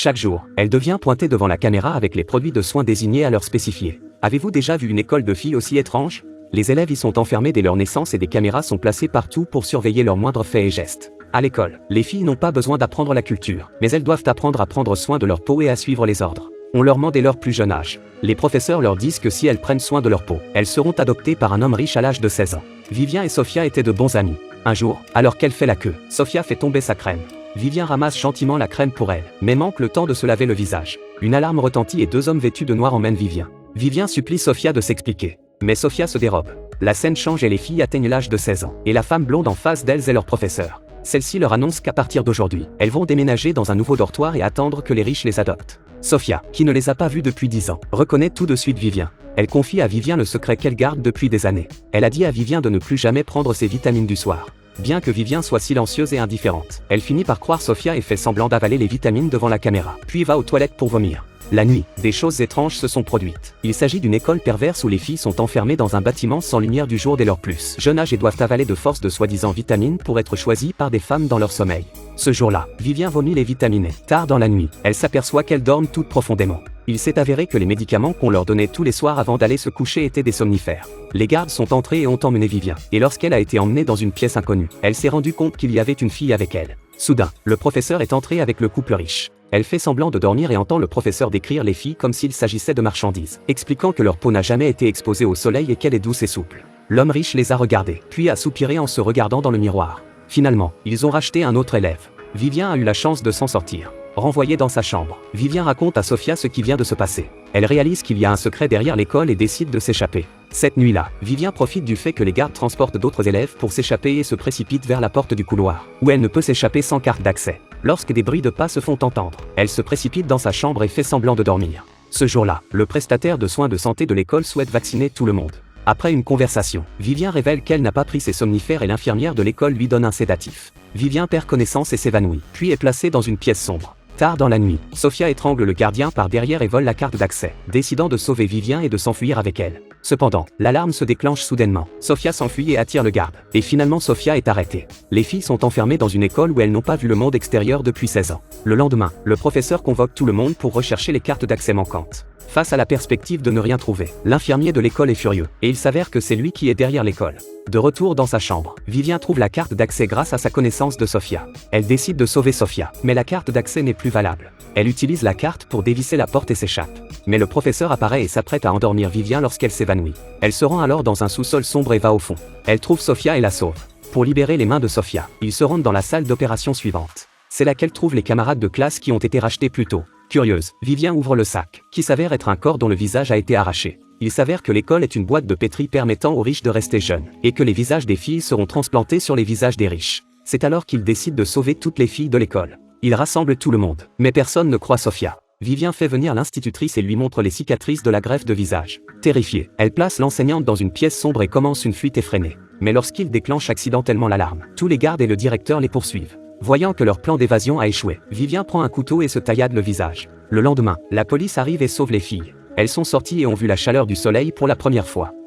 Chaque jour, elle devient pointée devant la caméra avec les produits de soins désignés à leur spécifier. Avez-vous déjà vu une école de filles aussi étrange? Les élèves y sont enfermés dès leur naissance et des caméras sont placées partout pour surveiller leurs moindres faits et gestes. À l'école, les filles n'ont pas besoin d'apprendre la culture, mais elles doivent apprendre à prendre soin de leur peau et à suivre les ordres. On leur ment dès leur plus jeune âge. Les professeurs leur disent que si elles prennent soin de leur peau, elles seront adoptées par un homme riche à l'âge de 16 ans. Vivien et Sophia étaient de bons amis. Un jour, alors qu'elle fait la queue, Sophia fait tomber sa crème. Vivien ramasse gentiment la crème pour elle, mais manque le temps de se laver le visage. Une alarme retentit et deux hommes vêtus de noir emmènent Vivien. Vivien supplie Sophia de s'expliquer. Mais Sophia se dérobe. La scène change et les filles atteignent l'âge de 16 ans. Et la femme blonde en face d'elles est leur professeur. Celle-ci leur annonce qu'à partir d'aujourd'hui, elles vont déménager dans un nouveau dortoir et attendre que les riches les adoptent. Sophia, qui ne les a pas vus depuis 10 ans, reconnaît tout de suite Vivien. Elle confie à Vivien le secret qu'elle garde depuis des années. Elle a dit à Vivien de ne plus jamais prendre ses vitamines du soir. Bien que Vivien soit silencieuse et indifférente, elle finit par croire Sophia et fait semblant d'avaler les vitamines devant la caméra, puis va aux toilettes pour vomir. La nuit, des choses étranges se sont produites. Il s'agit d'une école perverse où les filles sont enfermées dans un bâtiment sans lumière du jour dès leur plus jeune âge et doivent avaler de force de soi-disant vitamines pour être choisies par des femmes dans leur sommeil. Ce jour-là, Vivien vomit les vitamines. Tard dans la nuit, elle s'aperçoit qu'elles dorment toutes profondément. Il s'est avéré que les médicaments qu'on leur donnait tous les soirs avant d'aller se coucher étaient des somnifères. Les gardes sont entrés et ont emmené Vivien. Et lorsqu'elle a été emmenée dans une pièce inconnue, elle s'est rendue compte qu'il y avait une fille avec elle. Soudain, le professeur est entré avec le couple riche. Elle fait semblant de dormir et entend le professeur décrire les filles comme s'il s'agissait de marchandises, expliquant que leur peau n'a jamais été exposée au soleil et qu'elle est douce et souple. L'homme riche les a regardés, puis a soupiré en se regardant dans le miroir. Finalement, ils ont racheté un autre élève. Vivien a eu la chance de s'en sortir. Renvoyé dans sa chambre, Vivien raconte à Sophia ce qui vient de se passer. Elle réalise qu'il y a un secret derrière l'école et décide de s'échapper. Cette nuit-là, Vivien profite du fait que les gardes transportent d'autres élèves pour s'échapper et se précipite vers la porte du couloir, où elle ne peut s'échapper sans carte d'accès. Lorsque des bruits de pas se font entendre, elle se précipite dans sa chambre et fait semblant de dormir. Ce jour-là, le prestataire de soins de santé de l'école souhaite vacciner tout le monde. Après une conversation, Vivien révèle qu'elle n'a pas pris ses somnifères et l'infirmière de l'école lui donne un sédatif. Vivien perd connaissance et s'évanouit, puis est placé dans une pièce sombre. Tard dans la nuit, Sophia étrangle le gardien par derrière et vole la carte d'accès, décidant de sauver Vivien et de s'enfuir avec elle. Cependant, l'alarme se déclenche soudainement. Sophia s'enfuit et attire le garde. Et finalement Sophia est arrêtée. Les filles sont enfermées dans une école où elles n'ont pas vu le monde extérieur depuis 16 ans. Le lendemain, le professeur convoque tout le monde pour rechercher les cartes d'accès manquantes. Face à la perspective de ne rien trouver, l'infirmier de l'école est furieux, et il s'avère que c'est lui qui est derrière l'école. De retour dans sa chambre, Vivien trouve la carte d'accès grâce à sa connaissance de Sophia. Elle décide de sauver Sophia, mais la carte d'accès n'est plus valable. Elle utilise la carte pour dévisser la porte et s'échappe. Mais le professeur apparaît et s'apprête à endormir Vivien lorsqu'elle s'évanouit. Elle se rend alors dans un sous-sol sombre et va au fond. Elle trouve Sophia et la sauve. Pour libérer les mains de Sophia, ils se rendent dans la salle d'opération suivante. C'est là qu'elle trouve les camarades de classe qui ont été rachetés plus tôt. Curieuse, Vivien ouvre le sac, qui s'avère être un corps dont le visage a été arraché. Il s'avère que l'école est une boîte de pétri permettant aux riches de rester jeunes, et que les visages des filles seront transplantés sur les visages des riches. C'est alors qu'il décide de sauver toutes les filles de l'école. Il rassemble tout le monde, mais personne ne croit Sophia. Vivien fait venir l'institutrice et lui montre les cicatrices de la greffe de visage. Terrifiée, elle place l'enseignante dans une pièce sombre et commence une fuite effrénée. Mais lorsqu'il déclenche accidentellement l'alarme, tous les gardes et le directeur les poursuivent. Voyant que leur plan d'évasion a échoué, Vivien prend un couteau et se taillade le visage. Le lendemain, la police arrive et sauve les filles. Elles sont sorties et ont vu la chaleur du soleil pour la première fois.